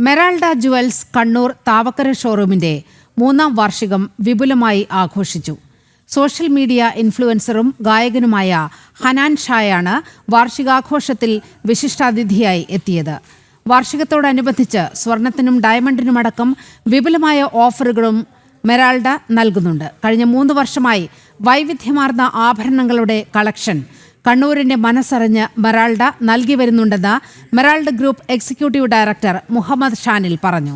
മെറാൾഡ jewels Kannur Thavakkara ഷോറൂമിന്റെ 3ാം വാർഷികം വിപുലമായി ആഘോഷിച്ചു. സോഷ്യൽ മീഡിയ ഇൻഫ്ലുവൻസറും ഗായകനുമായ ഹനാൻ ഷായാണ് വാർഷികാഘോഷത്തിൽ വിശിഷ്ടാതിഥിയായി എത്തിയത്. വാർഷികത്തോടനുബന്ധിച്ച് സ്വർണത്തിനും ഡയമണ്ടിനുമടക്കം വിപുലമായ ഓഫറുകളും മെറാൾഡ നൽകുന്നുണ്ട്. കഴിഞ്ഞ 3 വർഷമായി വൈവിധ്യമാർന്ന ആഭരണങ്ങളുടെ കളക്ഷൻ കണ്ണൂരിന്റെ മനസ്സറിഞ്ഞ് മെറാൾഡ നൽകി വരുന്നുണ്ടെന്ന് Merald group executive director Muhammad Shanil പറഞ്ഞു.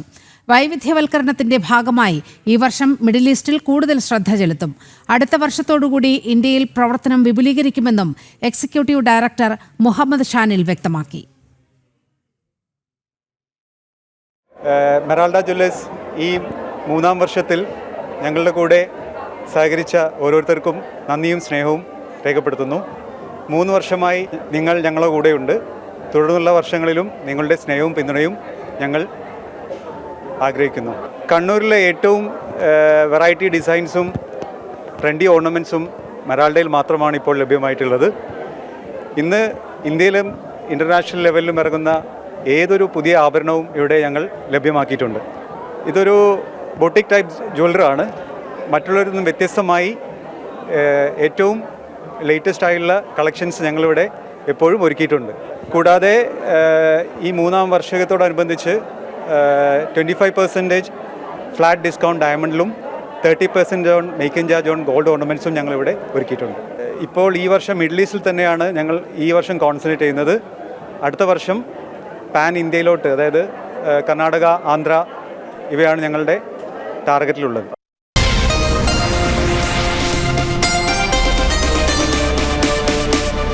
വൈവിധ്യവൽക്കരണത്തിന്റെ ഭാഗമായി ഈ വർഷം മിഡിൽ ഈസ്റ്റിൽ കൂടുതൽ ശ്രദ്ധ ചെലുത്തും. അടുത്ത വർഷത്തോടുകൂടി ഇന്ത്യയിൽ പ്രവർത്തനം വിപുലീകരിക്കുമെന്നും എക്സിക്യൂട്ടീവ് ഡയറക്ടർ മുഹമ്മദ് ഷാനിൽ വ്യക്തമാക്കി. മെറാൾഡ ജ്വല്ലേഴ്സ് ഈ 3ാം വർഷത്തിൽ ഞങ്ങളുടെ കൂടെ സഹകരിച്ച ഓരോരുത്തർക്കും നന്ദിയും സ്നേഹവും രേഖപ്പെടുത്തുന്നു. 3 വർഷമായി നിങ്ങൾ ഞങ്ങളുടെ കൂടെയുണ്ട്. തുടർന്നുള്ള വർഷങ്ങളിലും നിങ്ങളുടെ സ്നേഹവും പിന്തുണയും ഞങ്ങൾ ആഗ്രഹിക്കുന്നു. കണ്ണൂരിലെ ഏറ്റവും വെറൈറ്റി ഡിസൈൻസും ട്രെൻഡി ഓർണമെൻറ്റ്സും മെറാൾഡയിൽ മാത്രമാണ് ഇപ്പോൾ ലഭ്യമായിട്ടുള്ളത്. ഇന്ന് ഇന്ത്യയിലും ഇൻ്റർനാഷണൽ ലെവലിലും ഇറങ്ങുന്ന ഏതൊരു പുതിയ ആഭരണവും ഇവിടെ ഞങ്ങൾ ലഭ്യമാക്കിയിട്ടുണ്ട്. ഇതൊരു ബൊട്ടിക് ടൈപ്പ് ജ്വല്ലറാണ്. മറ്റുള്ളവരിൽ നിന്നും വ്യത്യസ്തമായി ഏറ്റവും ലേറ്റസ്റ്റ് ആയിട്ടുള്ള കളക്ഷൻസ് ഞങ്ങളിവിടെ എപ്പോഴും ഒരുക്കിയിട്ടുണ്ട്. കൂടാതെ ഈ 3ാം വർഷത്തോടനുബന്ധിച്ച് 25% ഫ്ലാറ്റ് ഡിസ്കൗണ്ട് ഡയമണ്ടിലും 30% on making charge on gold ഓർണമെൻറ്റ്സും ഞങ്ങളിവിടെ ഒരുക്കിയിട്ടുണ്ട്. ഇപ്പോൾ ഈ വർഷം മിഡിൽ ഈസ്റ്റിൽ തന്നെയാണ് ഞങ്ങൾ ഈ വർഷം കോൺസെൻട്രേറ്റ് ചെയ്യുന്നത്. അടുത്ത വർഷം പാൻ ഇന്ത്യയിലോട്ട്, അതായത് കർണാടക, ആന്ധ്ര ഇവയാണ് ഞങ്ങളുടെ ടാർഗറ്റിലുള്ളത്.